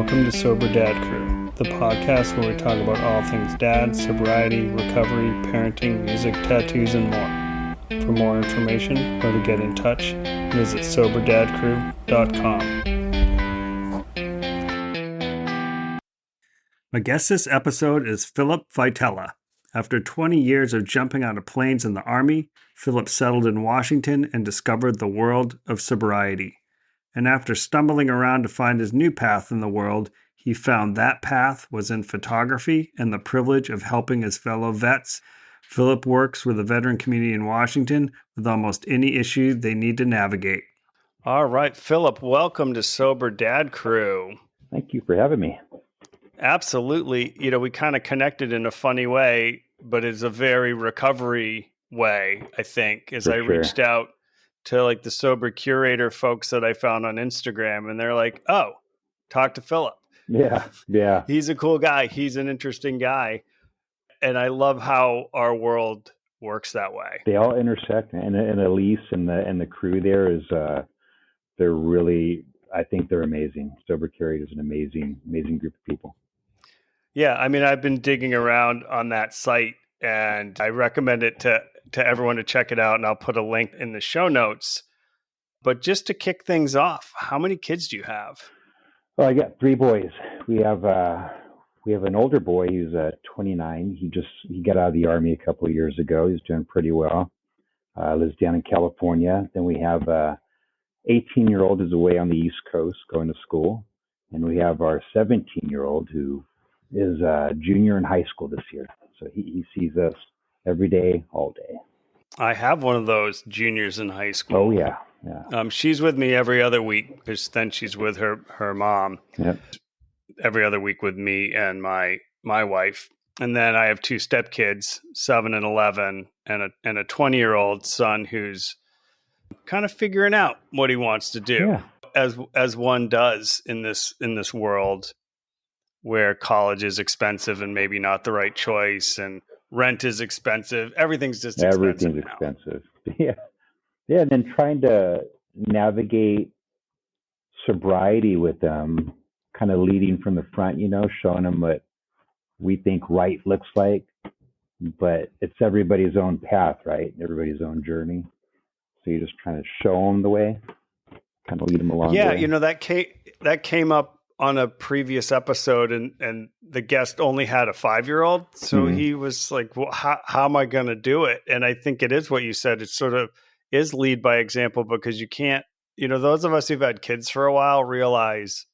Welcome to Sober Dad Crew, the podcast where we talk about all things dad, sobriety, recovery, parenting, music, tattoos, and more. For more information or to get in touch, visit soberdadcrew.com. My guest this episode is Phillip Vitela. After 20 years of jumping out of planes in the Army, Phillip settled in Washington and discovered the world of sobriety. And after stumbling around to find his new path in the world, he found that path was in photography and the privilege of helping his fellow vets. Phillip works with the veteran community in Washington with almost any issue they need to navigate. All right, Phillip, welcome to Sober Dad Crew. Thank you for having me. Absolutely. You know, we kind of connected in a funny way, but it's a very recovery way, I think, as I reached out to like the sober curator folks that I found on Instagram, and they're like, oh, talk to Phillip. Yeah. He's a cool guy. He's an interesting guy. And I love how our world works that way. They all intersect, and Elise and the crew there is, they're really, I think they're amazing. Sober Curator is an amazing group of people. Yeah. I mean, I've been digging around on that site, and I recommend it to everyone to check it out, and I'll put a link in the show notes. But just to kick things off, how many kids do you have? Well, I got 3 boys. We have an older boy who's 29. He got out of the Army a couple of years ago. He's doing pretty well. Lives down in California. Then we have 18-year-old who's away on the East Coast going to school, and we have our 17-year-old who is a junior in high school this year. So he sees us every day, all day. I have one of those juniors in high school. Oh, yeah. She's with me every other week because then she's with her mom. Yep. Every other week with me and my wife. And then I have 2 stepkids, 7 and 11, and a 20-year-old son who's kind of figuring out what he wants to do, as one does in this world where college is expensive and maybe not the right choice, and rent is expensive. Everything's just expensive. Everything's expensive. Yeah. And then trying to navigate sobriety with them, kind of leading from the front, showing them what we think right looks like, but it's everybody's own path, right? Everybody's own journey. So you're just trying to show them the way, kind of lead them along. Yeah, that came up on a previous episode, and the guest only had a 5-year-old. So he was like, well, how am I going to do it? And I think it is what you said. It sort of is lead by example, because you can't, those of us who've had kids for a while realize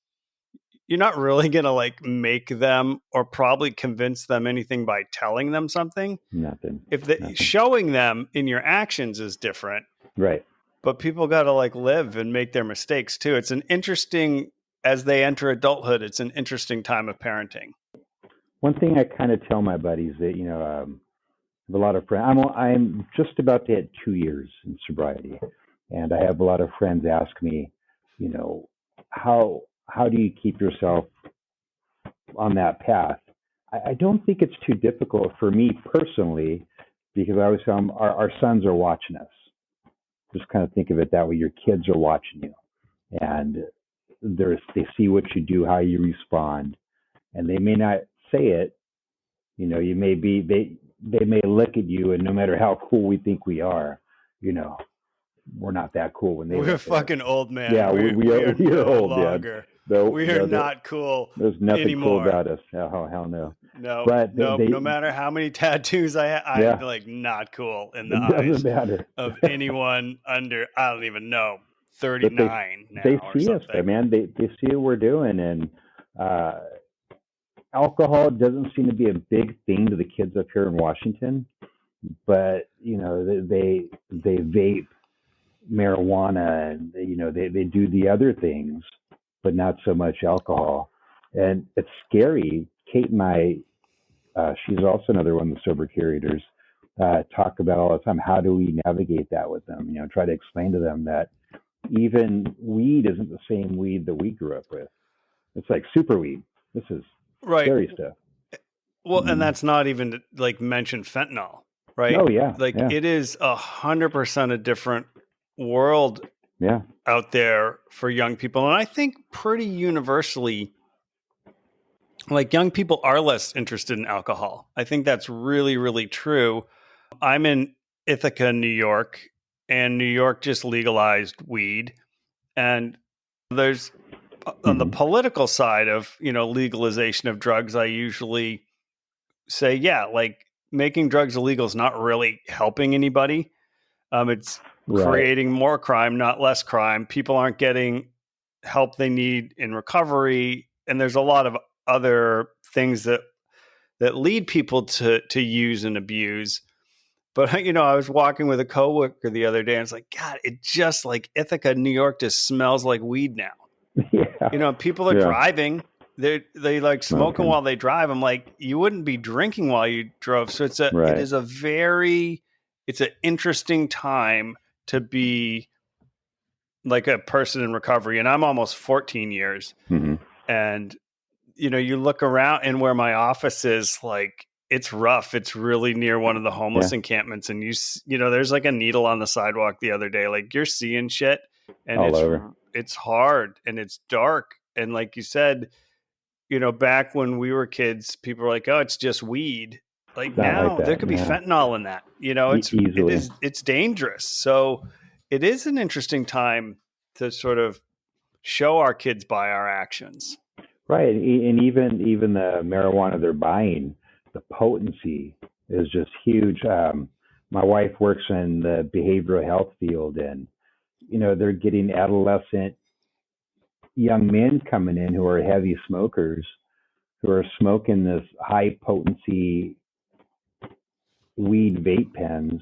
you're not really going to like make them or probably convince them anything by telling them something. Nothing. Showing them in your actions is different. Right. But people got to like live and make their mistakes too. It's an interesting, as they enter adulthood, it's an interesting time of parenting. One thing I kind of tell my buddies that, I have a lot of friends. I'm just about to hit 2 years in sobriety, and I have a lot of friends ask me, how do you keep yourself on that path? I don't think it's too difficult for me personally, because I always tell them our sons are watching us. Just kind of think of it that way. Your kids are watching you, and they see what you do, how you respond, and they may not say it. You may be they may look at you, and no matter how cool we think we are, we're not that cool when they. We're fucking old, man. Yeah, we are old. Longer. Yeah. We are not cool. There's nothing anymore. cool about us. Oh, hell no. No, but no matter how many tattoos I have, I'm like not cool in the eyes of anyone under, I don't even know, 39 now. They see us, man. They see what we're doing, and alcohol doesn't seem to be a big thing to the kids up here in Washington, but they vape marijuana, and they do the other things, but not so much alcohol. And it's scary. Kate and I, she's also another one of the sober curators, talk about all the time, how do we navigate that with them? Try to explain to them that even weed isn't the same weed that we grew up with. It's like super weed. This is scary stuff. Well, and that's not even like mention fentanyl, right? Oh yeah. It is 100% a different world yeah, out there for young people. And I think pretty universally like young people are less interested in alcohol. I think that's really, really true. I'm in Ithaca, New York, and New York just legalized weed. And there's on the Hmm. political side of, legalization of drugs, I usually say, yeah, like making drugs illegal is not really helping anybody. It's Right. creating more crime, not less crime. People aren't getting help they need in recovery. And there's a lot of other things that lead people to use and abuse. But I was walking with a coworker the other day, and it's like, God, it just like Ithaca, New York, just smells like weed now. Yeah. People are Yeah. driving. They like smoking Smoking. while they drive. I'm like, you wouldn't be drinking while you drove. So it Right. is it's an interesting time to be like a person in recovery. And I'm almost 14 years. Hmm. And you look around, and where my office is, like, it's rough. It's really near one of the Yeah. homeless encampments. And there's like a needle on the sidewalk the other day. Like, you're seeing shit, and All over. it's hard and it's dark. And like you said, back when we were kids, people were like, oh, it's just weed. Like, Not like now there that. could be Yeah. fentanyl in that. Easily. It's dangerous. So it is an interesting time to sort of show our kids by our actions. Right. And even the marijuana they're buying, the potency is just huge. My wife works in the behavioral health field, and they're getting adolescent young men coming in who are heavy smokers, who are smoking this high potency weed vape pens.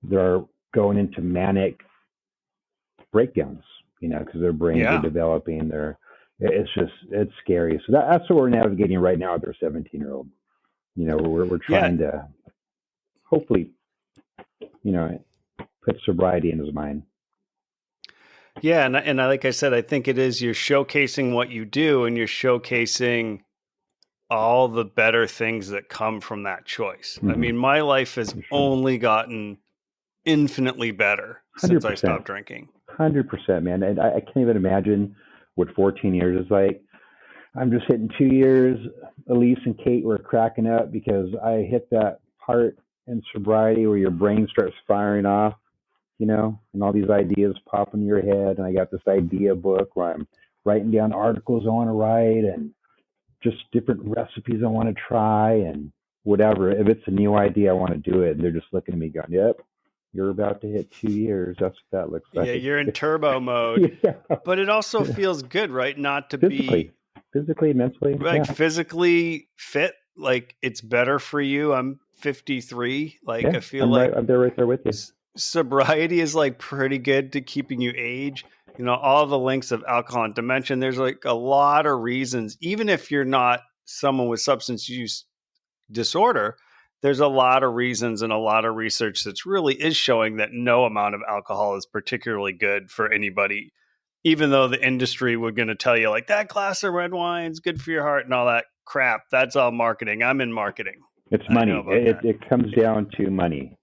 They're going into manic breakdowns, because their brains are Yeah. developing. It's scary. So that's what we're navigating right now with our 17-year-old. We're Yeah. trying to hopefully, put sobriety in his mind. Yeah. And like I said, I think it is, you're showcasing what you do, and you're showcasing all the better things that come from that choice. I Mm-hmm. mean, my life has For sure. only gotten infinitely better since I 100%. stopped drinking. 100%, man. And I can't even imagine what 14 years is like. I'm just hitting 2 years. Elise and Kate were cracking up because I hit that part in sobriety where your brain starts firing off, and all these ideas pop in your head. And I got this idea book where I'm writing down articles I want to write and just different recipes I want to try and whatever. If it's a new idea, I want to do it. And they're just looking at me going, yep, you're about to hit 2 years. That's what that looks Yeah, like. you're in turbo mode, Yeah. but it also feels good, right? Not to Physically, be mentally. like Yeah. physically fit. Like, it's better for you. I'm 53. Like, Yeah. I feel like I'm there right there with you. sobriety is like pretty good to keeping you age. All the links of alcohol and dementia. There's like a lot of reasons, even if you're not someone with substance use disorder, there's a lot of reasons and a lot of research that's really is showing that no amount of alcohol is particularly good for anybody, even though the industry would going to tell you like that glass of red wine is good for your heart and all that crap. That's all marketing. I'm in marketing. It's I know money. about It, that. it comes down to money,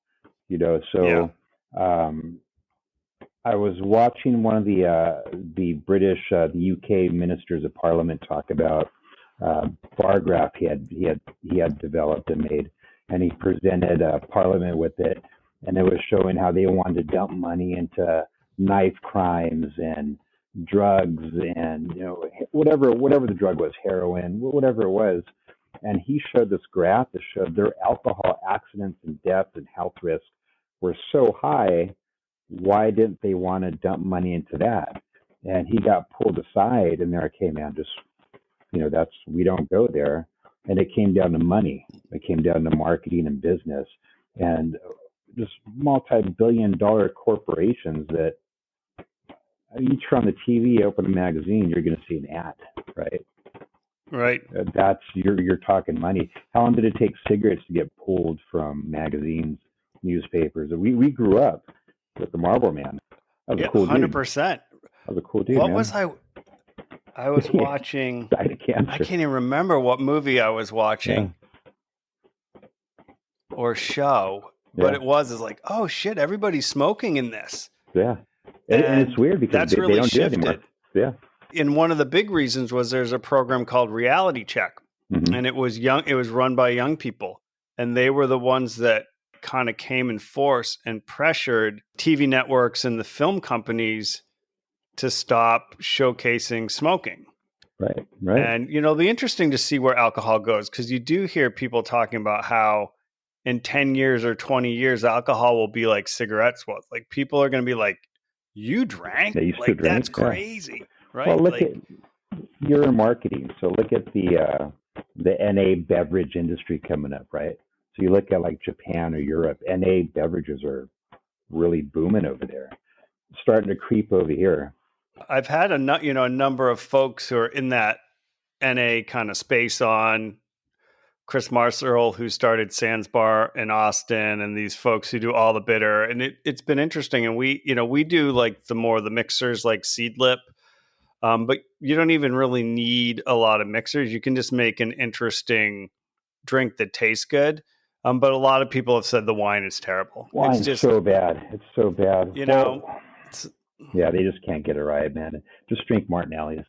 Yeah. So um, I was watching one of the British, the UK ministers of Parliament talk about bar graph he had developed and made, and he presented Parliament with it, and it was showing how they wanted to dump money into knife crimes and drugs and whatever the drug was, heroin, whatever it was. And he showed this graph that showed their alcohol accidents and deaths and health risks were so high. Why didn't they want to dump money into that? And he got pulled aside, and they're like, "Hey, man, just that's we don't go there." And it came down to money. It came down to marketing and business, and just multi-billion-dollar corporations that you turn on the TV, open a magazine, you're going to see an ad, right? Right. That's you're talking money. How long did it take cigarettes to get pulled from magazines, newspapers? We grew up with the Marlboro Man. That was Yeah. a cool dude. 100%. That was a cool dude, What man. was I was watching, Died of I cancer. can't even remember what movie I was Yeah, watching or show, but yeah, it was like, oh shit, everybody's smoking in this. yeah. And it's And weird because that's they really don't do it anymore. shifted. Yeah. And one of the big reasons was there's a program called Reality Check. Mm-hmm. and it was young. It was run by young people, and they were the ones that kind of came in force and pressured TV networks and the film companies to stop showcasing smoking. Right. Right. And, it'll be interesting to see where alcohol goes, because you do hear people talking about how in 10 years or 20 years, alcohol will be like cigarettes was. Like, people are going to be like, you drank? They used to Like, that's drink. Yeah. crazy. Well, Right? look Like, at you're in marketing, so look at the NA beverage industry coming up, right? So you look at like Japan or Europe, NA beverages are really booming over there, starting to creep over here. I've had a number of folks who are in that NA kind of space on. Chris Marsearle, who started Sands Bar in Austin, and these folks who do all the bitter, and it's been interesting. And we do like the mixers like Seedlip, but you don't even really need a lot of mixers. You can just make an interesting drink that tastes good. But a lot of people have said the wine is terrible. It's Wine's just, so bad. It's so bad. you know, Well, it's, yeah, they just can't get it right, man. Just drink Martinelli's.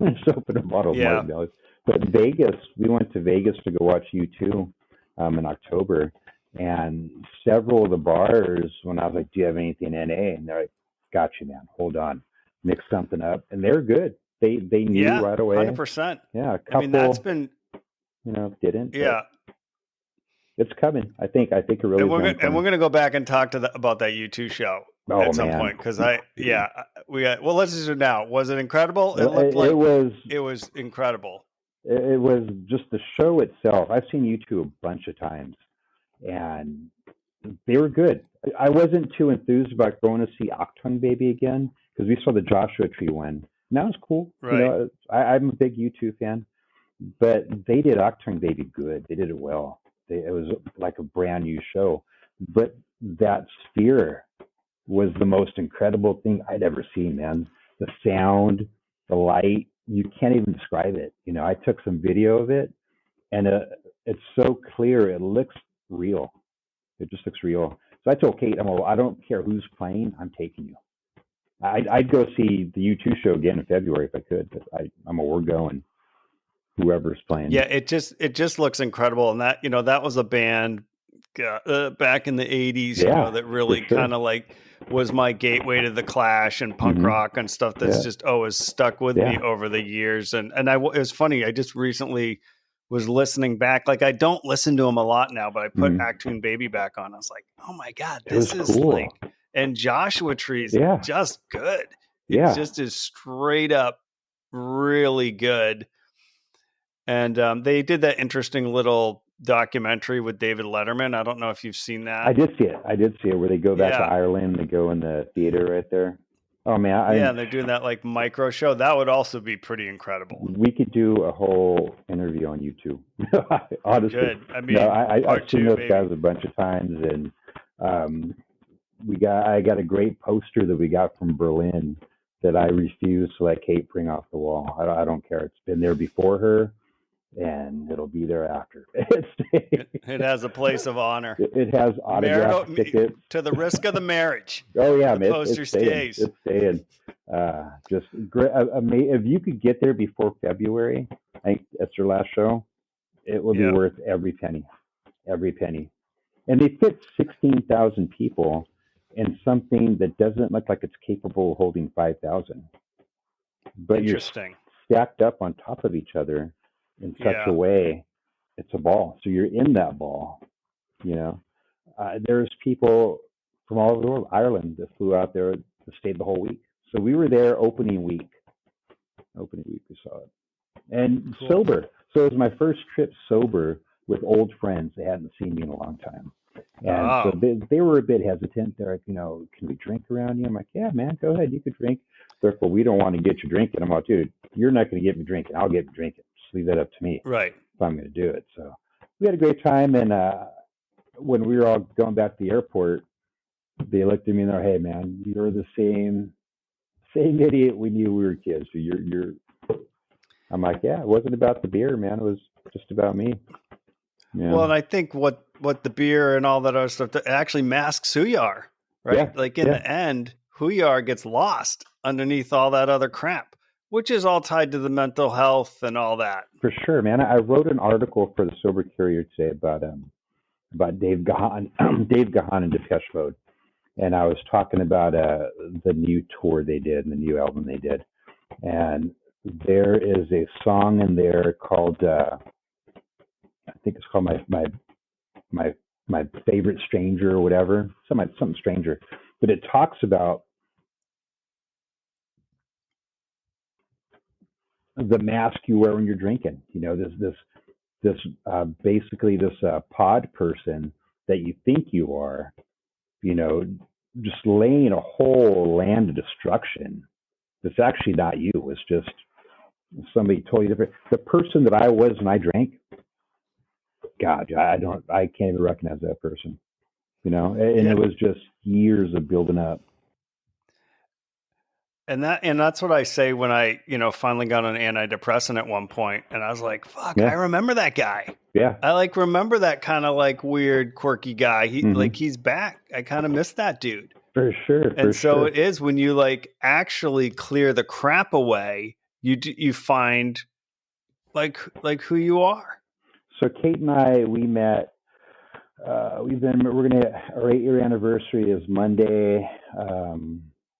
Just open a bottle of yeah, Martinelli's. But Vegas, we went to Vegas to go watch U2 in October, and several of the bars, when I was like, "Do you have anything NA?" and they're like, "Got you, man. Hold on, mix something up," and they're good. They knew yeah, right away. 100%. Yeah, a I mean, that's couple, been, didn't, but yeah. it's coming. I think it really And is around the we're corner. gonna go back and talk about that U2 show Oh at some man, point, because let's just do it now. Was it incredible? It Well, looked it like was it was incredible. it was just the show itself. I've seen U2 a bunch of times, and they were good. I wasn't too enthused about going to see Octung Baby again because we saw the Joshua Tree one. And that was cool. Right. I'm a big U2 fan, but they did Octung Baby good. They did it well. It was like a brand new show. But that Sphere was the most incredible thing I'd ever seen, man. The sound, the light, you can't even describe it. I took some video of it, and it's so clear. It looks real. It just looks real. So I told Kate, I don't care who's playing, I'm taking you. I'd go see the U2 show again in February if I could, but we're going. Whoever's playing. Yeah, it just looks incredible, and that was a band back in the 80s, Yeah, that for really sure. kind of like was my gateway to the Clash and punk Mhm. rock and stuff that's Yeah. just always stuck with me Yeah. over the years. And it was funny. I just recently was listening back. Like, I don't listen to them a lot now, but I put Mhm. Actune Baby back on. I was like, oh my God, It was this is cool. like, and Joshua Tree's Yeah. just good. It Yeah. just is straight up really good. And they did that interesting little documentary with David Letterman. I don't know if you've seen that. I did see it where they go back to Yeah. Ireland. They go in the theater right there. Oh man, Yeah, and they're doing that like micro show. That would also be pretty incredible. we could do a whole interview on YouTube. Honestly, Good. I mean, I've seen those baby. guys a bunch of times, and I got a great poster that we got from Berlin that I refuse to let Kate bring off the wall. I don't care. It's been there before her, and it'll be there after. It has a place of honor. It has autograph tickets. To the risk of the marriage. Oh yeah, the poster it's staying. stays. It's staying. Just great. If you could get there before February, I think that's your last show. It will be worth every penny, every penny. And they fit 16,000 people in something that doesn't look like it's capable of holding 5,000. But Interesting. You're stacked up on top of each other in such a way, it's a ball. So you're in that ball. There's people from all over the world. Ireland that flew out there to stay the whole week. So we were there opening week. We saw it. And Cool. sober. So it was my first trip sober with old friends that hadn't seen me in a long time. And so they were a bit hesitant. They're like, can we drink around you? I'm like, yeah, man, go ahead. You could drink. They're like, well, we don't want to get you drinking. I'm like, dude, you're not going to get me drinking. I'll get me drinking. Just leave that up to me. Right. If I'm going to do it. So we had a great time. And when we were all going back to the airport, they looked at me and they're, hey, man, you're the same idiot we knew we were kids. So you're. I'm like, yeah, it wasn't about the beer, man. It was just about me. Yeah. Well, and I think what the beer and all that other stuff actually masks who you are, right? Yeah, like in the end, who you are gets lost underneath all that other crap. which is all tied to the mental health and all that. For sure, man. I wrote an article for the Sober Courier today about Dave Gahan, Dave Gahan and Depeche Mode, and I was talking about the new tour they did and the new album they did, and there is a song in there called I think it's called my my favorite stranger or whatever, something stranger, but it talks about the mask you wear when you're drinking. You know, this basically this pod person that you think you are, you know, just laying a whole land of destruction. It's actually not you. It's just somebody totally different. The person that I was when I drank, God, I can't even recognize that person. You know, and Yeah. it was just years of building up. And that's what I say when I, finally got on antidepressant at one point, and I was like, fuck, I Yeah, remember that guy. yeah. I like remember that kind of like weird, quirky guy. Hmm. He's back. I kind of miss that dude. For sure, And for so sure. it is when you like actually clear the crap away, you find like who you are. So Kate and I, we met. Our 8-year anniversary is Monday.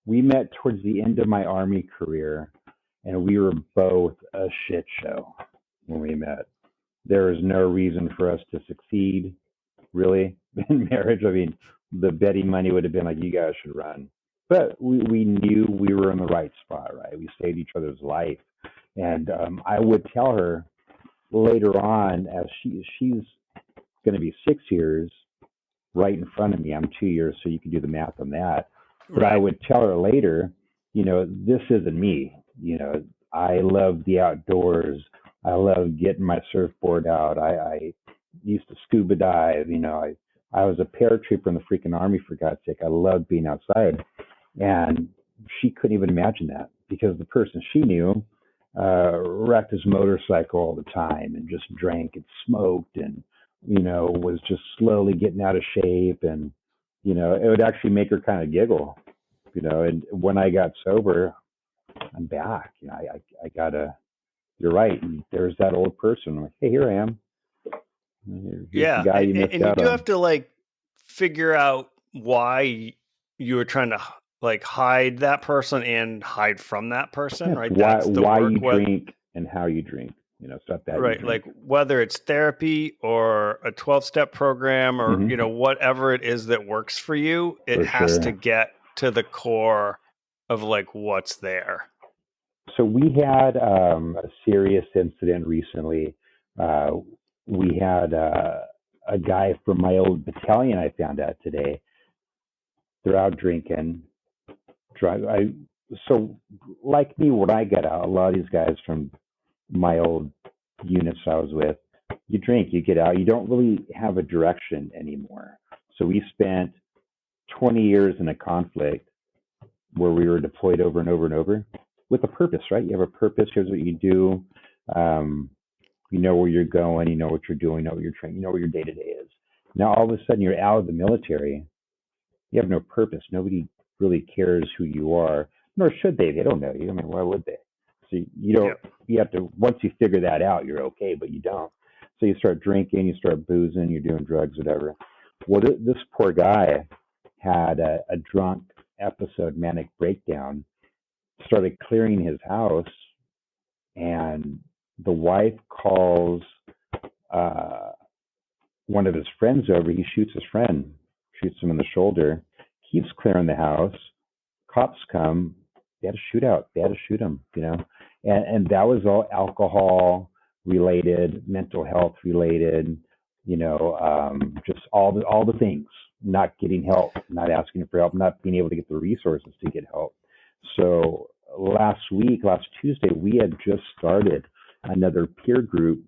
We met towards the end of my Army career, and we were both a shit show when we met. There was no reason for us to succeed, really, in marriage. I mean, the betting money would have been like, you guys should run. But we knew we were in the right spot, right? We saved each other's life. And I would tell her later on, as she's going to be 6 years right in front of me. I'm 2 years, so you can do the math on that. But I Right. would tell her later, this isn't me. I love the outdoors. I love getting my surfboard out. I used to scuba dive. I was a paratrooper in the freaking Army, for God's sake. I loved being outside. And she couldn't even imagine that because the person she knew wrecked his motorcycle all the time and just drank and smoked and was just slowly getting out of shape. And, it would actually make her kind of giggle, and when I got sober, I'm back. I gotta, you're right. And there's that old person. I'm like, hey, here I am. Here's the Yeah, guy you missed and you out do have on. to like figure out why you were trying to like hide that person and hide from that person, Yes. right? Why, That's the why work. you What drink and how you drink. It's not that you Right, drink. like whether it's therapy or a 12-step program or Hmm. whatever it is that works for you, it For has to sure. get to the core of like what's there. So we had a serious incident recently. Uh, we had a guy from my old battalion. I found out today. They're out drinking. So like me, when I get out, a lot of these guys from my old units I was with, you drink, you get out, you don't really have a direction anymore. So we spent 20 years in a conflict where we were deployed over and over and over with a purpose, right? You have a purpose. Here's what you do. Um, you know where you're going. You know what you're doing. You know what you're training. You know where your day to day is. Now all of a sudden you're out of the military. You have no purpose. Nobody really cares who you are, nor should they. They don't know you. I mean, why would they? So you don't. Yep. You have to. Once you figure that out, you're okay, but you don't. So you start drinking, you start boozing, you're doing drugs, whatever. Well, this poor guy had a drunk episode, manic breakdown, started clearing his house, and the wife calls uh, one of his friends over. He shoots his friend, shoots him in the shoulder, keeps clearing the house. Cops come. They had a shootout. They had to shoot him, and that was all alcohol related, mental health related, just all the things. Not getting help, not asking for help, not being able to get the resources to get help. So last Tuesday, we had just started another peer group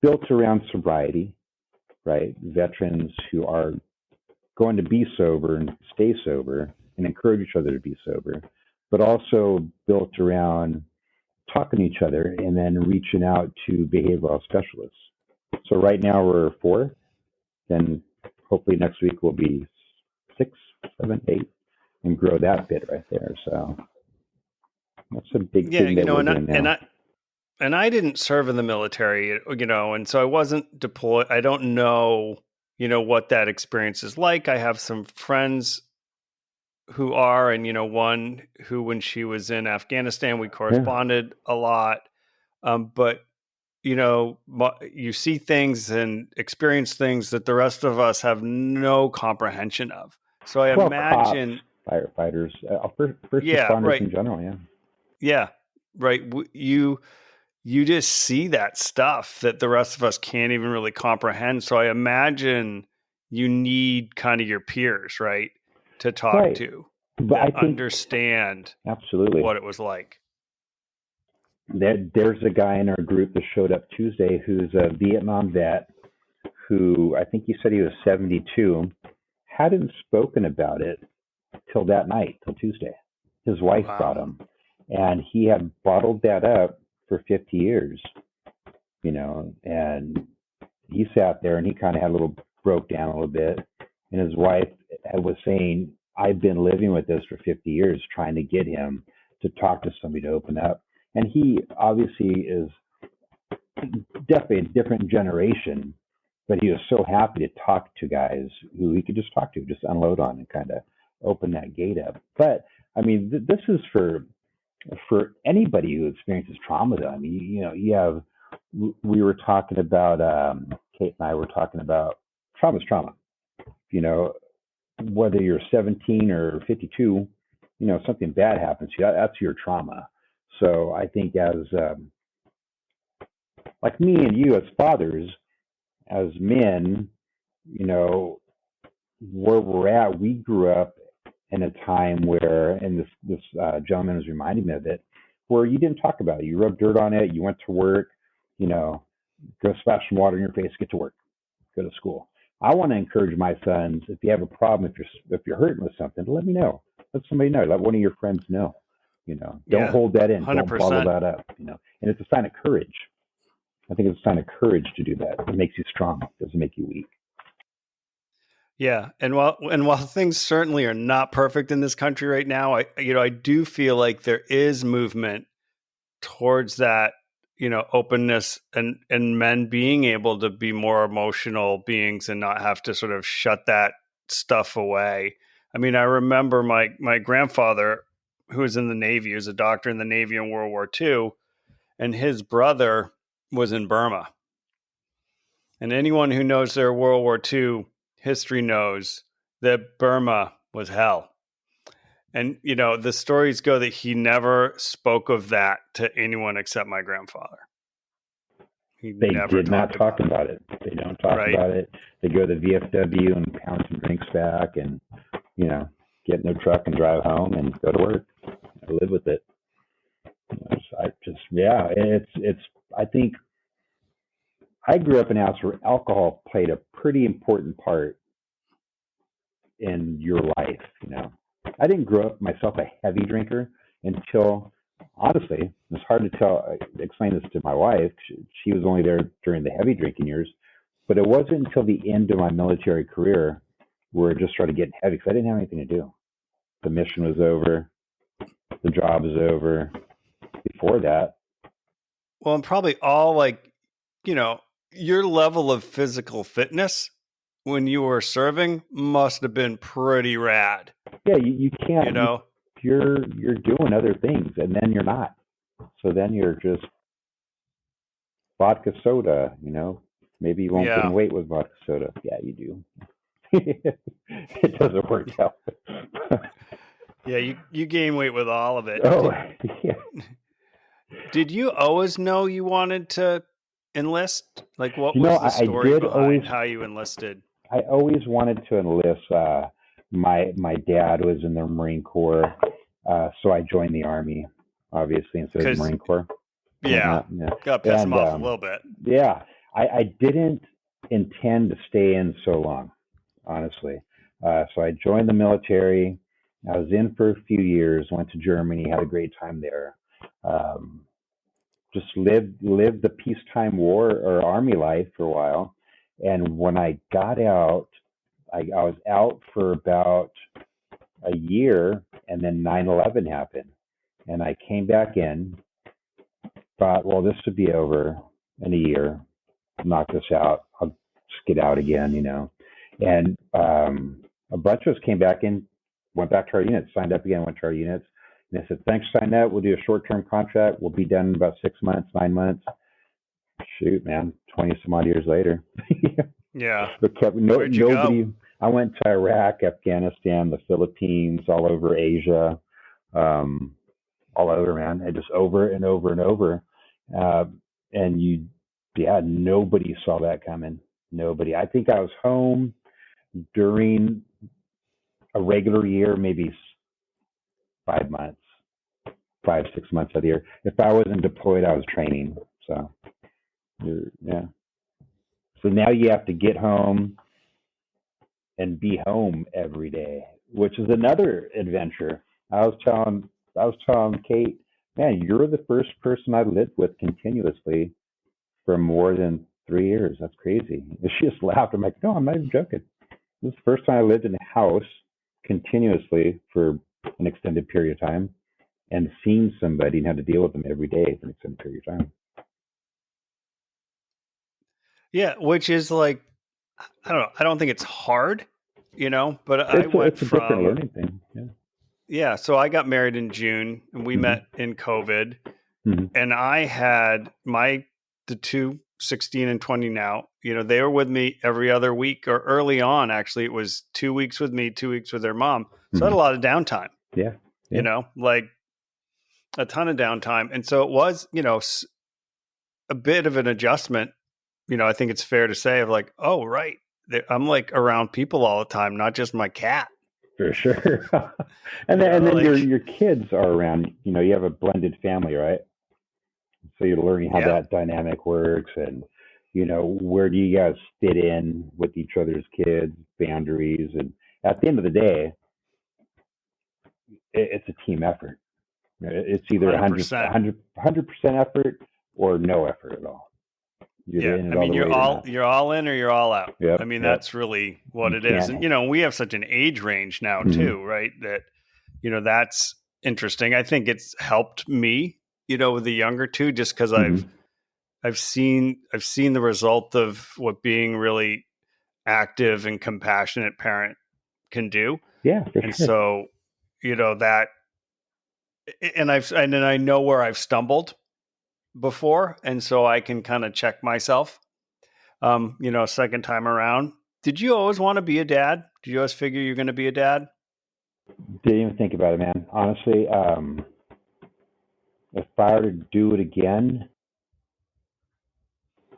built around sobriety, right? Veterans who are going to be sober and stay sober and encourage each other to be sober, but also built around talking to each other and then reaching out to behavioral specialists. So right now we're 4, then hopefully next week we'll be 6, 7, 8, and grow that bit right there. So That's a big Yeah, thing you that know, we're and I, doing and now. I and I didn't serve in the military, you know, and so I wasn't deployed. I don't know, you know, what that experience is like. I have some friends who are, and you know, one who, when she was in Afghanistan, we Yeah, corresponded a lot. But you know, you see things and experience things that the rest of us have no comprehension of. So I well, cops, imagine, firefighters, first yeah, responders right, in general. Yeah, yeah, right. You just see that stuff that the rest of us can't even really comprehend. So I imagine you need kind of your peers, right, to talk right. to But that I think understand absolutely what it was like. there's a guy in our group that showed up Tuesday who's a Vietnam vet who I think he said he was 72, hadn't spoken about it till that night, till Tuesday. His wife brought Wow. him, and he had bottled that up for 50 years, you know, and he sat there and he kind of had a little broke down a little bit, and his wife was saying, "I've been living with this for 50 years, trying to get him to talk to somebody to open up." And he obviously is definitely a different generation, but he was so happy to talk to guys who he could just talk to, just unload on, and kind of open that gate up. But I mean, this is for anybody who experiences trauma. Though, I mean, you know, you have we were talking about Kate and I were talking about trauma's trauma. You know, whether you're 17 or 52, you know, something bad happens to you. That's your trauma. So I think as like me and you as fathers, as men, you know, where we're at, we grew up in a time where, and this gentleman was reminding me of it, where you didn't talk about it. You rubbed dirt on it. You went to work. You know, go splash some water in your face. Get to work. Go to school. I want to encourage my sons. If you have a problem, if you're hurting with something, let me know. Let somebody know. Let one of your friends know. You know, don't Yeah, hold that in. Don't bottle 100%. that up. You know, and it's a sign of courage. I think it's a sign of courage to do that. It makes you strong. It doesn't make you weak. Yeah, and while things certainly are not perfect in this country right now, I do feel like there is movement towards that, you know, openness and men being able to be more emotional beings and not have to sort of shut that stuff away. I mean, I remember my grandfather, who was in the Navy, he was a doctor in the Navy in World War II, and his brother was in Burma. And anyone who knows their World War II history knows that Burma was hell. And, you know, the stories go that he never spoke of that to anyone except my grandfather. He They never did not talked talk about it. about it. They don't talk Right. about it. They go to the VFW and pound some drinks back, and you know, get in their truck and drive home and go to work. I live with it. I just yeah, it's. I think I grew up in a house where alcohol played a pretty important part in your life. You know, I didn't grow up myself a heavy drinker until honestly, it's hard to explain this to my wife. She was only there during the heavy drinking years, but it wasn't until the end of my military career where it just started getting heavy because I didn't have anything to do. The mission was over, the job was over. Before that, Well, and probably all like, you know, your level of physical fitness when you were serving must have been pretty rad, yeah, you you can't. know? You're doing other things, and then you're not. So then you're just vodka soda. You know, maybe you won't gain Yeah. weight with vodka soda. Yeah, you do. It doesn't work out. Yeah, you gain weight with all of it. Oh, Did yeah. did you always know you wanted to enlist? Like what You know, was the I story did always. behind how you enlisted? I always wanted to enlist. My dad was in the Marine Corps, so I joined the Army, obviously, instead of the Cuz Marine Corps. yeah, Yeah. got to piss them And off a little bit. yeah, I didn't intend to stay in so long, honestly. So I joined the military. I was in for a few years. Went to Germany, had a great time there. Um, just lived the peacetime war or army life for a while. And when I got out, I was out for about a year, and then 9/11 happened. And I came back in, thought, well, this would be over in a year. Knock this out. I'll just get out again, And a bunch of us came back in, went back to our units, signed up again, went to our units. And they said, thanks for signing up. We'll do a short-term contract. We'll be done in about 6 months, 9 months. Shoot, man, 20 some odd years later. Yeah. But Where'd you nobody. go? I went to Iraq, Afghanistan, the Philippines, all over Asia, um, all over, man, and just over and over and over. Uh, and nobody saw that coming. Nobody. I think I was home during a regular year, maybe 5 months, 5, 6 months of the year. If I wasn't deployed, I was training. So, yeah. So now you have to get home and be home every day, which is another adventure. I was telling Kate, man, you're the first person I lived with continuously for more than 3 years. That's crazy. And she just laughed. I'm like, no, I'm not even joking. This is the first time I lived in a house continuously for an extended period of time and seen somebody and had to deal with them every day for an extended period of time. Yeah, which is like, I don't know. I don't think it's hard, but I went It's a different from, learning thing. Yeah. yeah. So I got married in June and we Mm-hmm. met in COVID, Mm-hmm. and I had the two, 16 and 20 now, they were with me every other week, or early on, actually, it was 2 weeks with me, 2 weeks with their mom. So I had Mm-hmm. a lot of downtime, Yeah. Yeah. like a ton of downtime. And so it was, a bit of an adjustment. I think it's fair to say of like, oh, right. I'm like around people all the time, not just my cat. For sure. and then Like, your kids are around. You have a blended family, right? So you're learning how yeah, that dynamic works, and where do you guys fit in with each other's kids, boundaries, and at the end of the day, it's a team effort. It's either 100, 100%. 100% effort or no effort at all. You're Yeah. in I it all mean, the way or not. you're all in or you're all out. I Yep, mean, yep. that's really what You it is. can't. And, we have such an age range now Mm-hmm, too, right? That, that's interesting. I think it's helped me, with the younger two, just because mm-hmm. I've seen the result of what being really active and compassionate parent can do. Yeah, for And sure. so, that, and then I know where I've stumbled before. And so I can kind of check myself, second time around. Did you always want to be a dad? Did you always figure you're going to be a dad? Didn't even think about it, man. Honestly, if I were to do it again,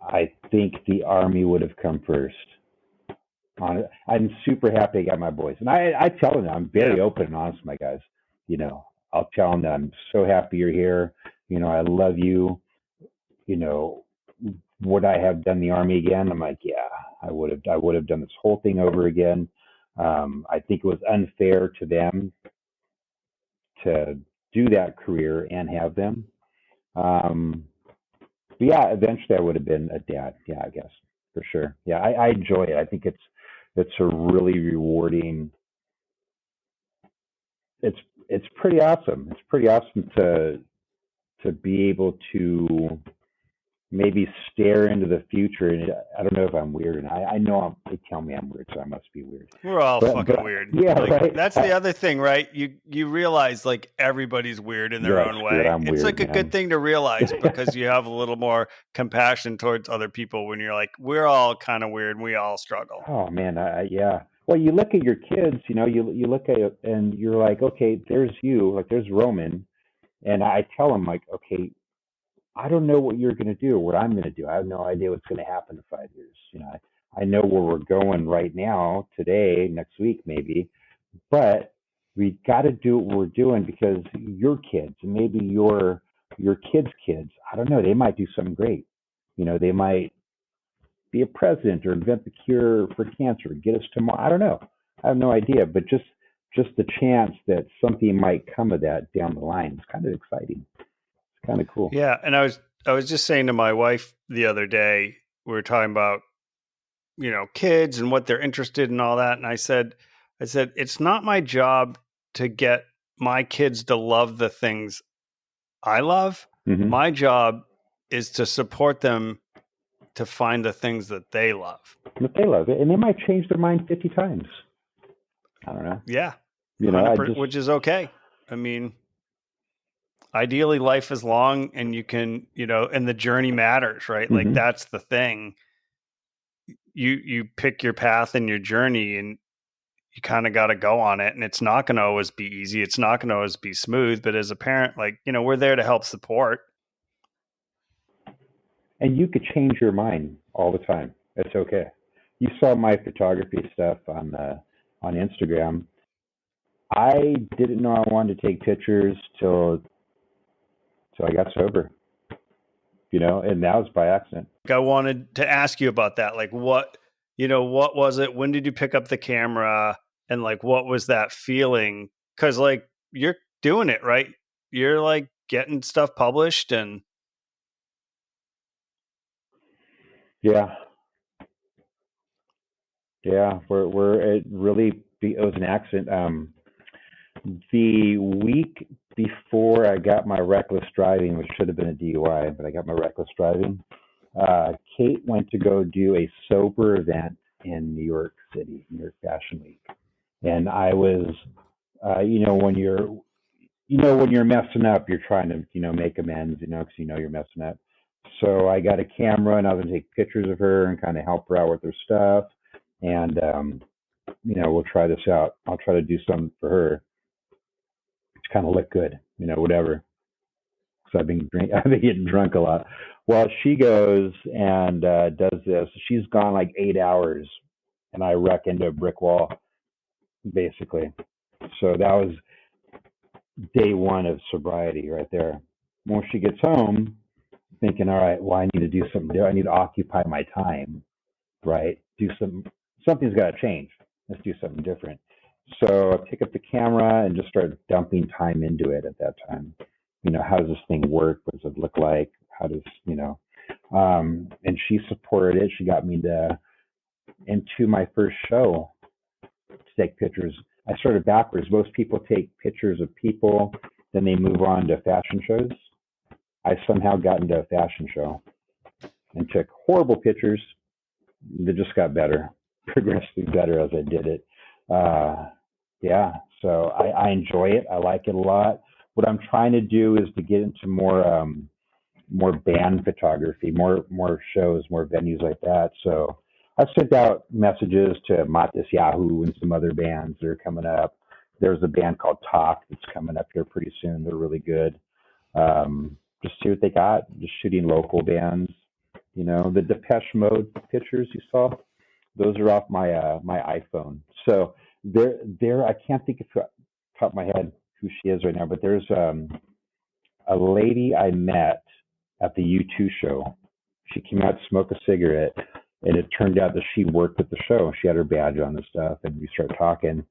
I think the Army would have come first. I'm super happy I got my boys, and I tell them I'm Yeah. very open and honest with my guys. I'll tell them that I'm so happy you're here. I love you. You know, would I have done the Army again? I'm like, yeah, I would have. I would have done this whole thing over again. I think it was unfair to them to do that career and have them. Um, but yeah, eventually I would have been a dad. Yeah, I guess for sure. Yeah, I enjoy it. I think it's a really rewarding. It's it's pretty awesome. It's pretty awesome to be able to maybe stare into the future. And I don't know if I'm weird, and I know they tell me I'm weird, so I must be weird. We're all But fucking weird. yeah, Like, right. that's the other thing, right? You realize like everybody's weird in their Yeah, own screw it. way. I'm It's weird, like a good man. thing to realize because you have a little more compassion towards other people when you're like, we're all kind of weird and we all struggle. Oh man, yeah. Well, you look at your kids. You look at it and you're like, okay, there's you. Like there's Roman, and I tell him like, okay, I don't know what you're going to do or what I'm going to do. I have no idea what's going to happen in 5 years. I know where we're going right now, today, next week, maybe, but we got to do what we're doing because your kids and maybe your kids' kids, I don't know, they might do something great. They might be a president or invent the cure for cancer, get us tomorrow. I don't know. I have no idea, but just the chance that something might come of that down the line is kind of exciting. It's kind of cool. Yeah, and I was just saying to my wife the other day, we were talking about, kids and what they're interested in, all that, and I said it's not my job to get my kids to love the things I love, Mm-hmm. my job is to support them to find the things that they love. But they love it, and they might change their mind 50 times. I don't know. Yeah. I 100%, just. which is okay. I mean, ideally life is long and you can, and the journey matters, right? Like Mm-hmm. that's the thing. You pick your path and your journey, and you kind of got to go on it, and it's not going to always be easy. It's not going to always be smooth, but as a parent, like, we're there to help support. And you could change your mind all the time. It's okay. You saw my photography stuff on Instagram. I didn't know I wanted to take pictures till I got sober, and that was by accident. I wanted to ask you about that. Like what was it? When did you pick up the camera? And like, what was that feeling? Cause like you're doing it, right? You're like getting stuff published and Yeah, yeah. It was an accident. The week before I got my reckless driving, which should have been a DUI, but I got my reckless driving. Kate went to go do a sober event in New York City, New York Fashion Week, and I was, when you're messing up, you're trying to, make amends, because you're messing up. So I got a camera and I was gonna take pictures of her and kind of help her out with her stuff, and we'll try this out. I'll try to do something for her to kind of look good, whatever. So I've been getting drunk a lot. Well, she goes and does this. She's gone like 8 hours, and I wreck into a brick wall, basically. So that was day one of sobriety right there. When she gets home, thinking, all right, well, I need to do something. I need to occupy my time, right? Something's got to change. Let's do something different. So I pick up the camera and just start dumping time into it at that time. How does this thing work? What does it look like? How does, and she supported it. She got me into my first show to take pictures. I started backwards. Most people take pictures of people, then they move on to fashion shows. I somehow got into a fashion show and took horrible pictures. They just got better, progressively better as I did it. Yeah, so I enjoy it. I like it a lot. What I'm trying to do is to get into more band photography, more shows, more venues like that. So I've sent out messages to Matis Yahoo and some other bands that are coming up. There's a band called Talk that's coming up here pretty soon. They're really good. Just see what they got. Just shooting local bands. The Depeche Mode pictures you saw, those are off my iPhone. So there I can't think of top of my head who she is right now, but there's a lady I met at the U2 show. She came out to smoke a cigarette, and it turned out that she worked at the show. She had her badge on and stuff, and we started talking.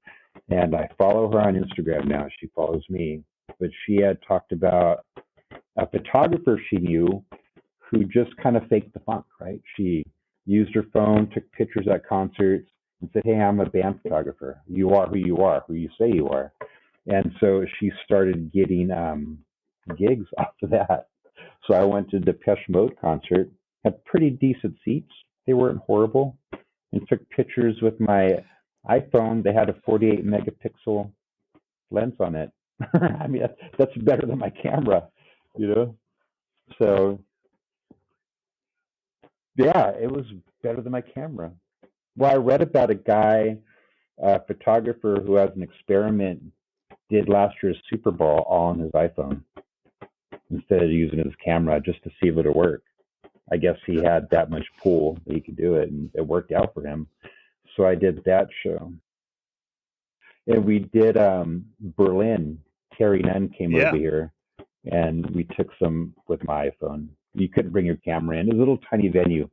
And I follow her on Instagram now. She follows me, but she had talked about a photographer she knew who just kind of faked the funk, right? She used her phone, took pictures at concerts, and said, "Hey, I'm a band photographer. You are, who you say you are." And so she started getting gigs off of that. So I went to the Depeche Mode concert, had pretty decent seats. They weren't horrible, and took pictures with my iPhone. They had a 48 megapixel lens on it. I mean, that's better than my camera, you know? So yeah, it was better than my camera. Well, I read about a guy, a photographer who has an experiment, did last year's Super Bowl all on his iPhone instead of using his camera just to see if it would work. I guess he had that much pull that he could do it, and it worked out for him. So I did that show, and we did Berlin. Carrie Nunn came over yeah. here, and we took some with my iPhone. You couldn't bring your camera in. It was a little tiny venue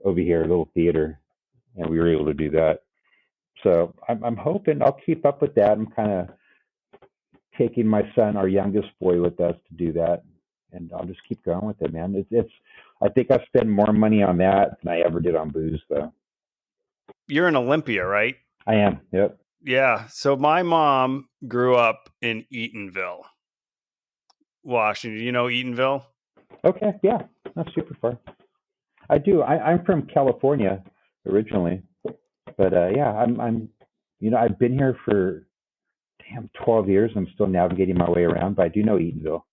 over here, a little theater, and we were able to do that. So I'm hoping I'll keep up with that. I'm kind of taking my son, our youngest boy, with us to do that, and I'll just keep going with it, man. It's I think I spend more money on that than I ever did on booze, though. You're in Olympia, right? I am. Yep. Yeah. So my mom grew up in Eatonville. Washington. You know Eatonville? Okay, yeah, not super far. I do. I'm from California originally, but yeah, I've been here for damn 12 years. I'm still navigating my way around, but I do know Eatonville.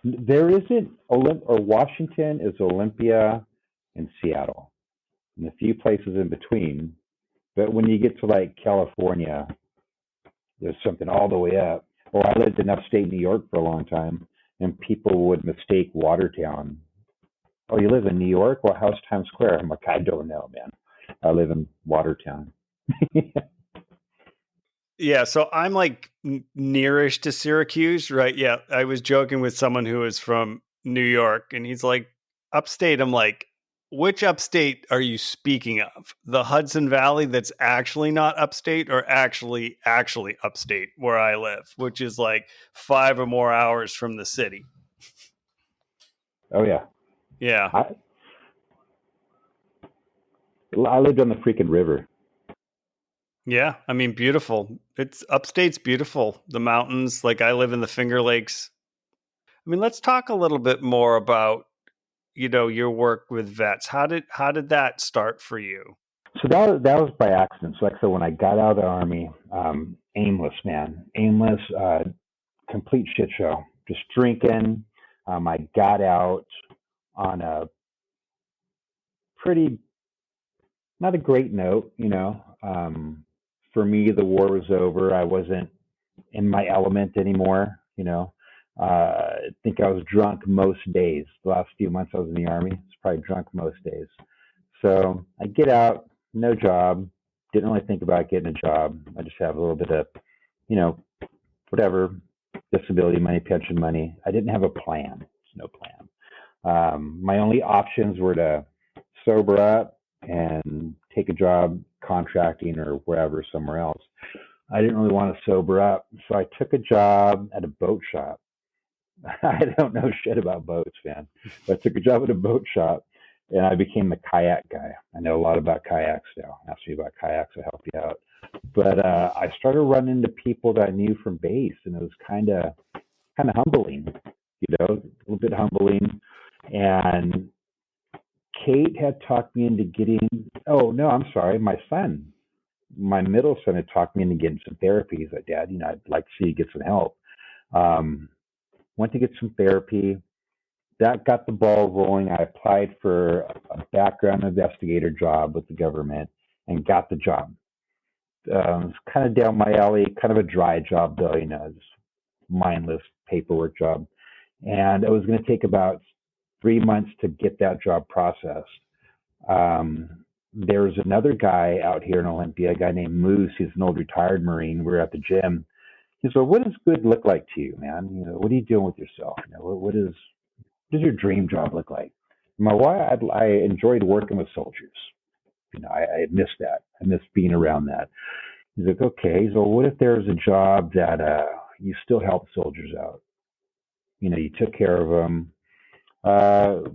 There isn't or Washington is Olympia and Seattle, and a few places in between. But when you get to like California, there's something all the way up. Or I lived in upstate New York for a long time, and people would mistake Watertown. Oh, you live in New York? Well, how's Times Square? I'm like, I don't know, man. I live in Watertown. Yeah, so I'm like nearish to Syracuse, right? Yeah, I was joking with someone who is from New York, and he's like, upstate. I'm like, which upstate are you speaking of? The Hudson Valley that's actually not upstate, or actually upstate where I live, which is like 5 or more hours from the city. Oh yeah, Yeah. I I lived on the freaking river. Yeah, I mean, beautiful. It's upstate's beautiful. The mountains, like I live in the Finger Lakes. I mean, let's talk a little bit more about your work with vets. How did that start for you? So that was by accident. So like so when I got out of the army, aimless man, aimless, complete shit show, just drinking. I got out on a pretty not a great note, you know. For me, the war was over. I wasn't in my element anymore, you know. I think I was drunk most days. The last few months I was in the army, I was probably drunk most days. So I get out, no job. Didn't really think about getting a job. I just have a little bit of, you know, whatever, disability money, pension money. I didn't have a plan. There's no plan. My only options were to sober up and take a job contracting or wherever somewhere else. I didn't really want to sober up, so I took a job at a boat shop. I don't know shit about boats, man, but I took a job at a boat shop and I became the kayak guy. I know a lot about kayaks now. Ask me about kayaks, I help you out. But I started running into people that I knew from base, and it was kind of humbling, a little bit humbling. And Kate had talked me into getting. Oh no, I'm sorry, my son, my middle son had talked me into getting some therapy. He's like, Dad, I'd like to see you get some help. Um, Went to get some therapy. That got the ball rolling. I applied for a background investigator job with the government and got the job. It's kind of down my alley, kind of a dry job though, just mindless paperwork job. And it was going to take about 3 months to get that job processed. There's another guy out here in Olympia, a guy named Moose. He's an old retired Marine. We were at the gym. He said, "What does good look like to you, man? What are you doing with yourself? What does your dream job look like?" My wife, I enjoyed working with soldiers. I miss that. I miss being around that. He's like, okay, so what if there's a job that you still help soldiers out? You took care of them.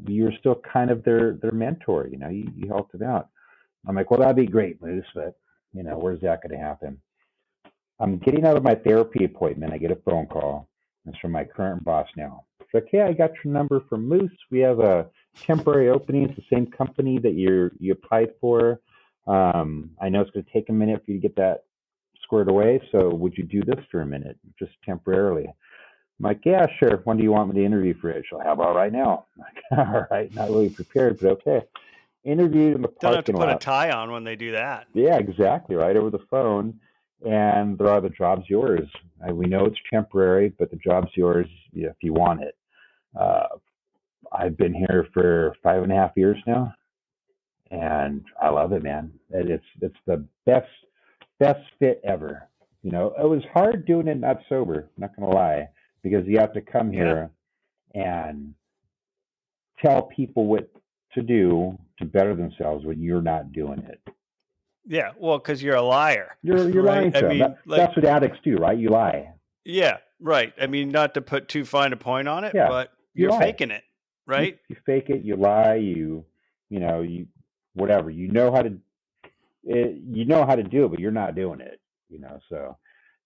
You're still kind of their mentor. You helped them out. I'm like, well, that'd be great, Moose, but where's that going to happen? I'm getting out of my therapy appointment. I get a phone call. It's from my current boss now. It's like, hey, I got your number from Moose. We have a temporary opening. It's the same company that you applied for. I know it's going to take a minute for you to get that squared away. So would you do this for a minute, just temporarily? I'm like, yeah, sure. When do you want me to interview for it? She'll, how about right now? I'm like, all right, not really prepared, but okay. Interviewed in the Don't have to parking put a lot. tie on when they do that. Yeah, exactly, right over the phone. And there are the job's yours. We know it's temporary, but the job's yours if you want it. Uh, I've been here for 5.5 years now, and I love it, man. It's the best fit ever. It was hard doing it not sober. Not gonna lie, because you have to come Yeah. here and tell people what to do to better themselves when you're not doing it. Yeah. Well, because you're a liar, You're right? lying I to them. mean, like, That's what addicts do, right? You lie. yeah, right. I mean, not to put too fine a point on it, Yeah, but you you're lie. faking it, you right? you fake it, you lie, you whatever. You know how to do it, but you're not doing it. So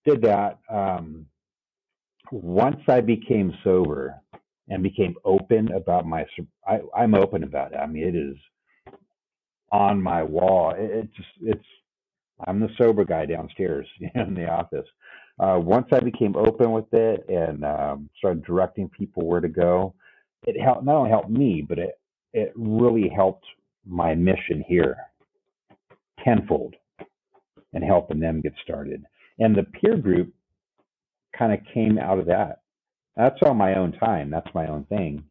did that. Once I became sober and became open about I'm open about it. I mean, it is on my wall. It's I'm the sober guy downstairs in the office. Once I became open with it and started directing people where to go, it helped not only helped me, but it really helped my mission here tenfold and helping them get started. And the peer group kind of came out of that. That's on my own time. That's my own thing,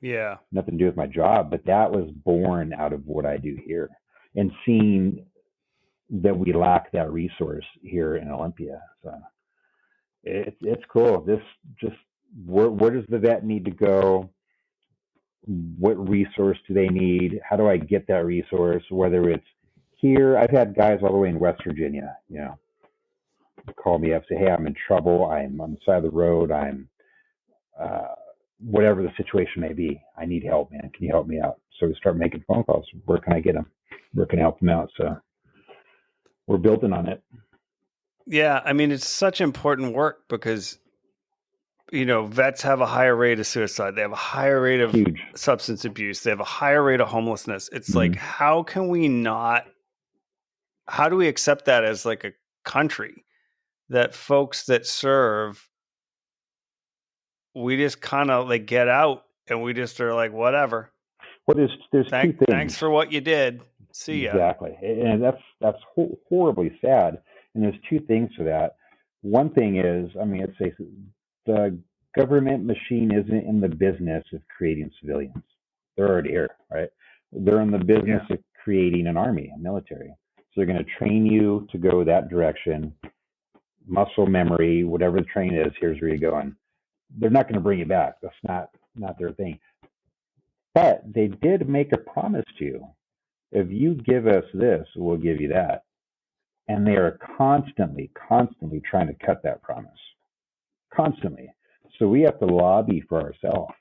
Yeah. nothing to do with my job, but that was born out of what I do here and seeing that we lack that resource here in Olympia. So it's cool. This just where does the vet need to go? What resource do they need? How do I get that resource? Whether it's here, I've had guys all the way in West Virginia, call me up, say, "Hey, I'm in trouble. I'm on the side of the road. I'm uh, whatever the situation may be. I need help, man. Can you help me out?" So we start making phone calls. Where can I get them? Where can I help them out? So we're building on it. Yeah. I mean, it's such important work because, vets have a higher rate of suicide. They have a higher rate of Huge. substance abuse. They have a higher rate of homelessness. It's like, Mm-hmm. how do we accept that as like a country that folks that serve, we just kind of like get out and we just are like, whatever. Well, there's two things. Thanks for what you did. See ya. Exactly, and that's horribly sad. And there's two things to that. One thing is, I mean, let's face it, the government machine isn't in the business of creating civilians. They're already here, right? They're in the business of creating an army, a military. So they're going to train you to go that direction, muscle memory, whatever the train is. Here's where you're going. They're not going to bring you back. That's not their thing. But they did make a promise to you. If you give us this, we'll give you that. And they are constantly trying to cut that promise. Constantly. So we have to lobby for ourselves.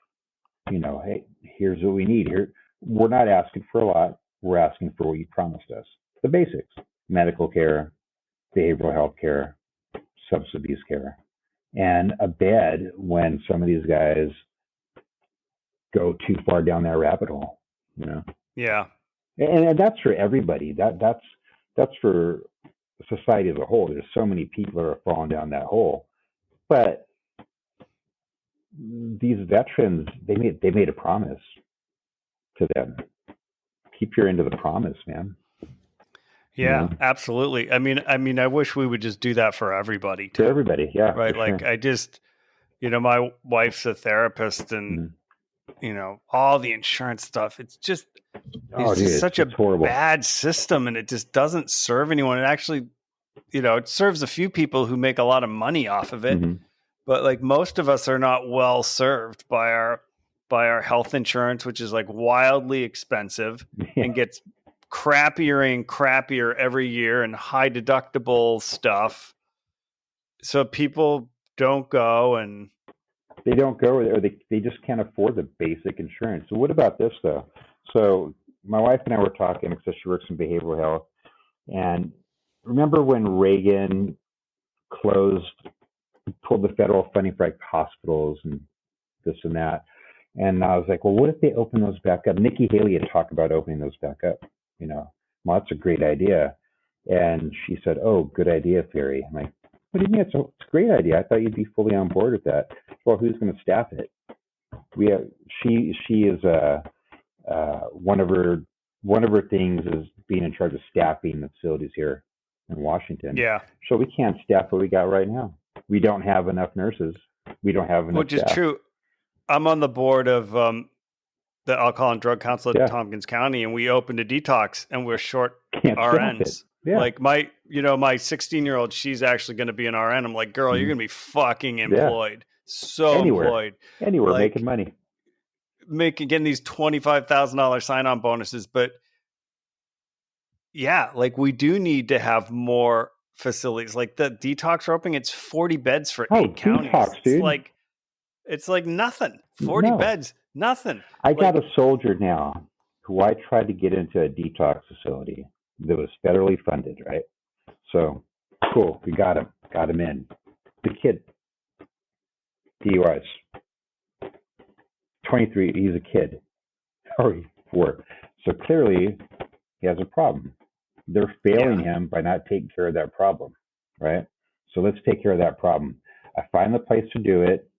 Hey, here's what we need. Here, we're not asking for a lot. We're asking for what you promised us. The basics: medical care, behavioral health care, substance abuse care, and a bed when some of these guys go too far down that rabbit hole. Yeah. And that's for everybody. That's for society as a whole. There's so many people that are falling down that hole. But these veterans, they made a promise to them. Keep your end of the promise, man. Yeah, absolutely. I mean, I wish we would just do that for everybody too. For everybody, yeah. Right. Like sure. I just, my wife's a therapist and, all the insurance stuff. It's just, it's such a horrible. bad system and it just doesn't serve anyone. It actually, it serves a few people who make a lot of money off of it. Mm-hmm. But like most of us are not well served by our health insurance, which is like wildly expensive and gets crappier and crappier every year and high deductible stuff. So people don't go and they don't go, or they just can't afford the basic insurance. So what about this though? So my wife and I were talking because she works in behavioral health, and remember when Reagan pulled the federal funding for like hospitals and this and that. And I was like, well, what if they open those back up? Nikki Haley had talked about opening those back up. Well, that's a great idea. And she said, oh, good idea, Ferry. I'm like, what do you mean? It's a great idea. I thought you'd be fully on board with that. Well, who's going to staff it? She is one of her things is being in charge of staffing the facilities here in Washington. Yeah. So we can't staff what we got right now. We don't have enough nurses. We don't have enough Which is staff. true. I'm on the board of the alcohol and drug council at Tompkins County, and we opened a detox, and we're short RNs. Yeah. Like my 16-year-old, she's actually going to be an RN. I'm like, girl, you're going to be fucking employed. So employed. Anywhere, like, making money. Getting these $25,000 sign-on bonuses. But yeah, like we do need to have more facilities. Like the detox we're opening, it's 40 beds for 8 counties. Detox, dude. It's like nothing. 40 beds, nothing. I got a soldier now who I tried to get into a detox facility that was federally funded, right? So, cool. We got him in. The kid, DUIs. 23. He's a kid. Or 4. So clearly he has a problem. They're failing Yeah. him by not taking care of that problem, right? So let's take care of that problem. I find the place to do it,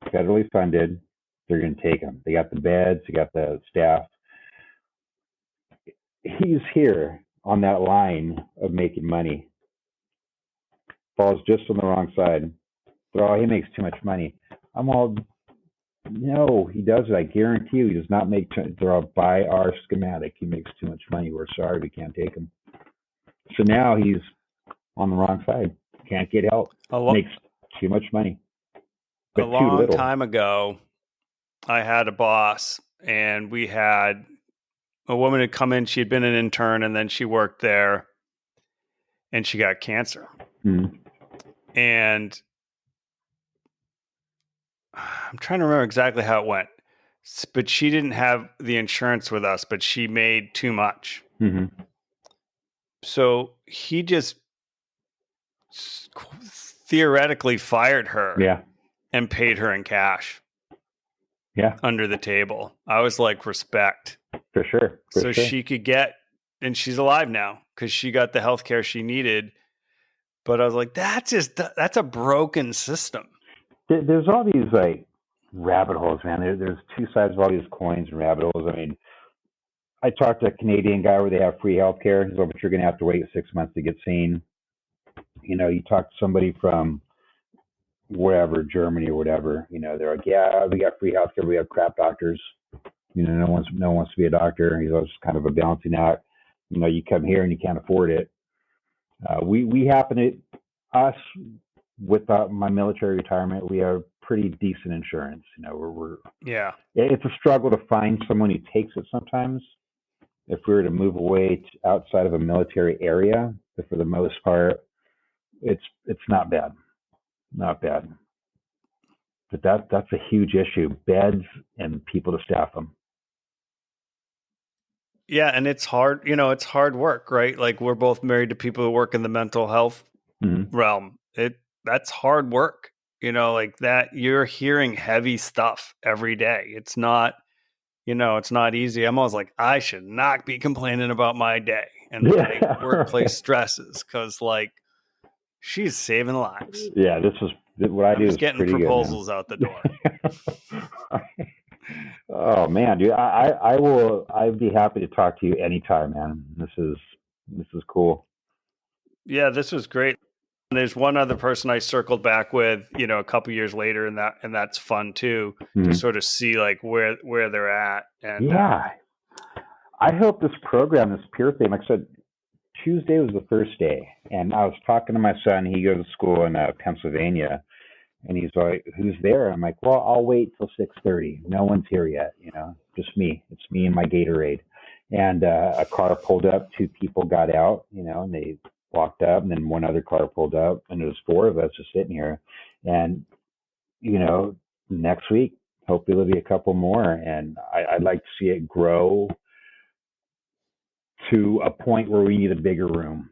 federally funded. They're going to take him. They got the beds, they got the staff. He's here on that line of making money. Falls just on the wrong side. But oh, he makes too much money. I'm all, no, he does it. I guarantee you, he does not make. They're all by our schematic. He makes too much money. We're sorry, we can't take him. So now he's on the wrong side. Can't get help. Makes too much money, but a too long little. time ago, I had a boss, and we had a woman had come in. She had been an intern, and then she worked there, and she got cancer. Mm-hmm. And I'm trying to remember exactly how it went, but she didn't have the insurance with us, but she made too much. Mm-hmm. So he just theoretically fired her, Yeah, and paid her in cash. Yeah, under the table. I was like, respect. For sure. So she could get, and she's alive now because she got the healthcare she needed. But I was like, that's a broken system. There's all these like rabbit holes, man. There's two sides of all these coins and rabbit holes. I mean, I talked to a Canadian guy where they have free healthcare. He's like, but you're going to have to wait 6 months to get seen. You know, you talk to somebody from wherever, Germany or whatever, you know, they're like, yeah, we got free healthcare, we have crap doctors. You know, no one wants to be a doctor. He's always kind of a balancing act. You know, you come here and you can't afford it. We happen to, us with my military retirement, we have pretty decent insurance. You know, we're Yeah. It's a struggle to find someone who takes it sometimes. If we were to move away outside of a military area, but for the most part, it's not bad. Not bad. But that's a huge issue. Beds and people to staff them. Yeah, and it's hard, it's hard work, right? Like we're both married to people who work in the mental health realm. That's hard work. Like that you're hearing heavy stuff every day. It's not, it's not easy. I'm always like, I should not be complaining about my day and my workplace stresses because like she's saving lives. Yeah, this is what I do. Just is getting pretty proposals good, out the door. Oh man, dude, I will. I'd be happy to talk to you anytime, man. This is cool. Yeah, this was great. And there's one other person I circled back with, a couple years later, and that's fun too, to sort of see like where they're at. And yeah, I hope this program, this peer thing, like I said, Tuesday was the first day, and I was talking to my son. He goes to school in Pennsylvania, and he's like, "Who's there?" I'm like, "Well, I'll wait till 6:30. No one's here yet. Just me. It's me and my Gatorade." And a car pulled up. 2 people got out. And they walked up, and then one other car pulled up, and it was 4 of us just sitting here. And next week, hopefully there'll be a couple more, and I'd like to see it grow to a point where we need a bigger room.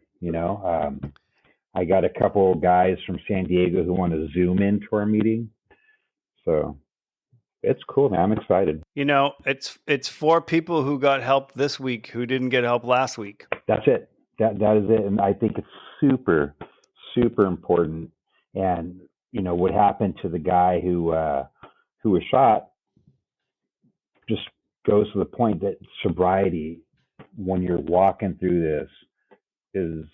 I got a couple of guys from San Diego who want to Zoom into our meeting. So it's cool, man. I'm excited. It's 4 people who got help this week who didn't get help last week. That's it. That is it. And I think it's super, super important. And what happened to the guy who was shot just goes to the point that sobriety, when you're walking through this, is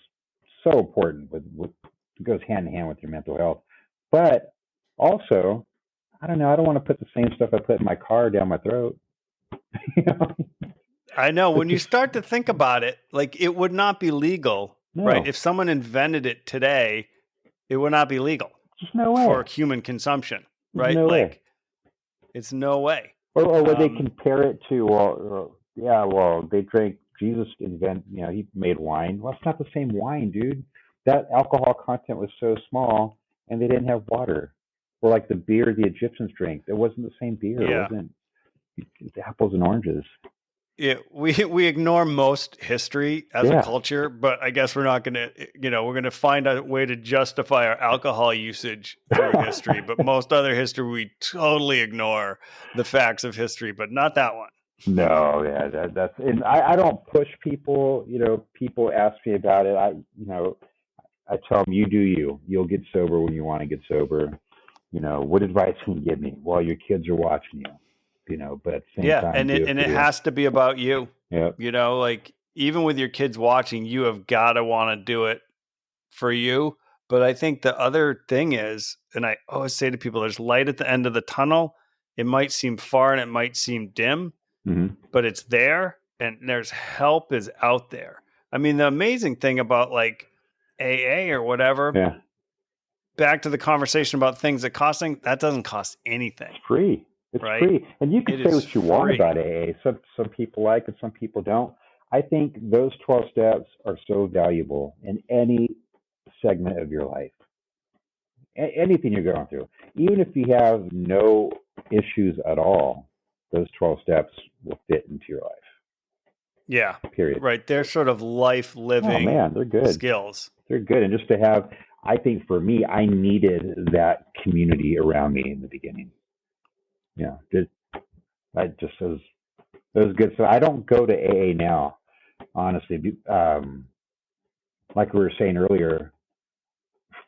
so important. It goes hand in hand with your mental health. But also, I don't know. I don't want to put the same stuff I put in my car down my throat. I know. When you start to think about it, like it would not be legal, right? If someone invented it today, it would not be legal. Just no way. For human consumption, right? No way. It's no way. Or would they compare it to, they drank, Jesus he made wine. Well, it's not the same wine, dude. That alcohol content was so small, and they didn't have water. Or like the beer the Egyptians drank. It wasn't the same beer. Yeah. It wasn't apples and oranges. we ignore most history as a Yeah. culture, but I guess we're not going to, we're going to find a way to justify our alcohol usage through history. But most other history, we totally ignore the facts of history, but not that one. No, yeah, that's, and I don't push people. People ask me about it. I tell them, you do you. You'll get sober when you want to get sober. What advice can you give me? Well, your kids are watching you. But at the same Yeah, time, and do it it and for it you. has to be about you. Yeah. Like even with your kids watching, you have got to want to do it for you. But I think the other thing is, and I always say to people, there's light at the end of the tunnel. It might seem far and it might seem dim, Mm-hmm. but it's there, and there's help is out there. I mean, the amazing thing about like AA or whatever, Yeah. back to the conversation about things that doesn't cost anything, It's free. It's right? free, and you can It say is what you want free. about AA. Some people like it, some people don't. I think those 12 steps are so valuable in any segment of your life, anything you're going through. Even if you have no issues at all, those 12 steps will fit into your life. Yeah, Period. right. They're sort of life Oh living man, they're good. skills. They're good, and just to have, I think for me, I needed that community around me in the beginning. Yeah, I just was good. So I don't go to AA now, honestly. Like we were saying earlier,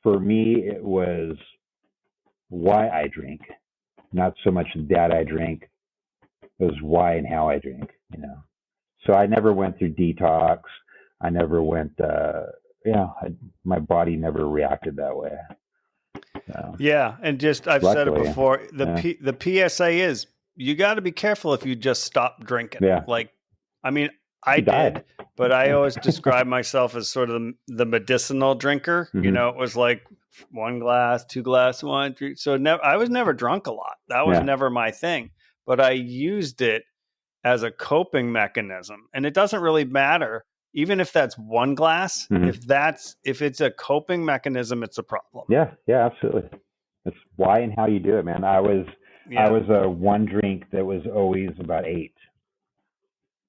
for me it was why I drink, not so much that I drink. It was why and how I drink. So I never went through detox. I never went. My body never reacted that way. So, Yeah, and just I've said it luckily, before. yeah, The PSA is you got to be careful if you just stop drinking. yeah, Like, I mean, I you die. did, but I always describe myself as sort of the medicinal drinker. Mm-hmm. It was like one glass, two glass, one, three. So I was never drunk a lot. That was Yeah. never my thing. But I used it as a coping mechanism, and it doesn't really matter. Even if that's one glass, Mm-hmm. if it's a coping mechanism, it's a problem. Yeah, absolutely. It's why and how you do it, man. I was a one drink that was always about eight.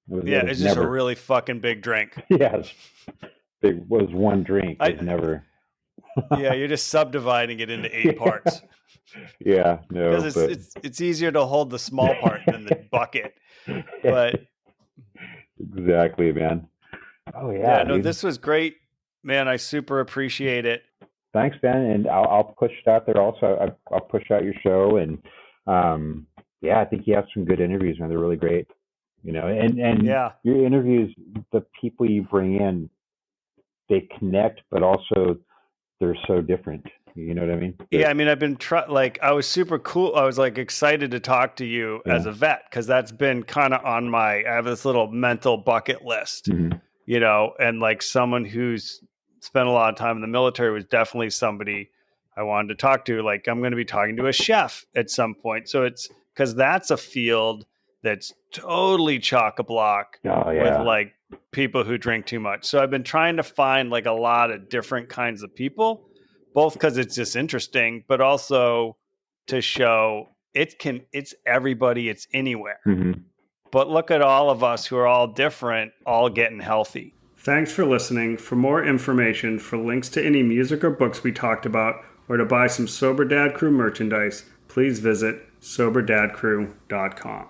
It was It's just a never. really fucking big drink. Yes, it was one drink. It was never. Yeah, you're just subdividing it into 8 parts Yeah, no, because but it's easier to hold the small part than the bucket. But exactly, man. Oh yeah, yeah, no, dude. this was great, man. I super appreciate it. Thanks, Ben, and I'll push it out there. Also, I'll push out your show, and I think you have some good interviews, man. They're really great. And Yeah. your interviews, the people you bring in, they connect, but also they're so different. You know what I mean? Yeah, I mean, I've been I was super cool. I was like excited to talk to you as a vet because that's been kind of on I have this little mental bucket list, Mm-hmm. And like someone who's spent a lot of time in the military was definitely somebody I wanted to talk to. Like I'm going to be talking to a chef at some point. So it's because that's a field that's totally chock-a-block Oh with yeah. like people who drink too much. So I've been trying to find like a lot of different kinds of people, both because it's just interesting, but also to show it's everybody, it's anywhere. Mm-hmm. But look at all of us who are all different, all getting healthy. Thanks for listening. For more information, for links to any music or books we talked about, or to buy some Sober Dad Crew merchandise, please visit soberdadcrew.com.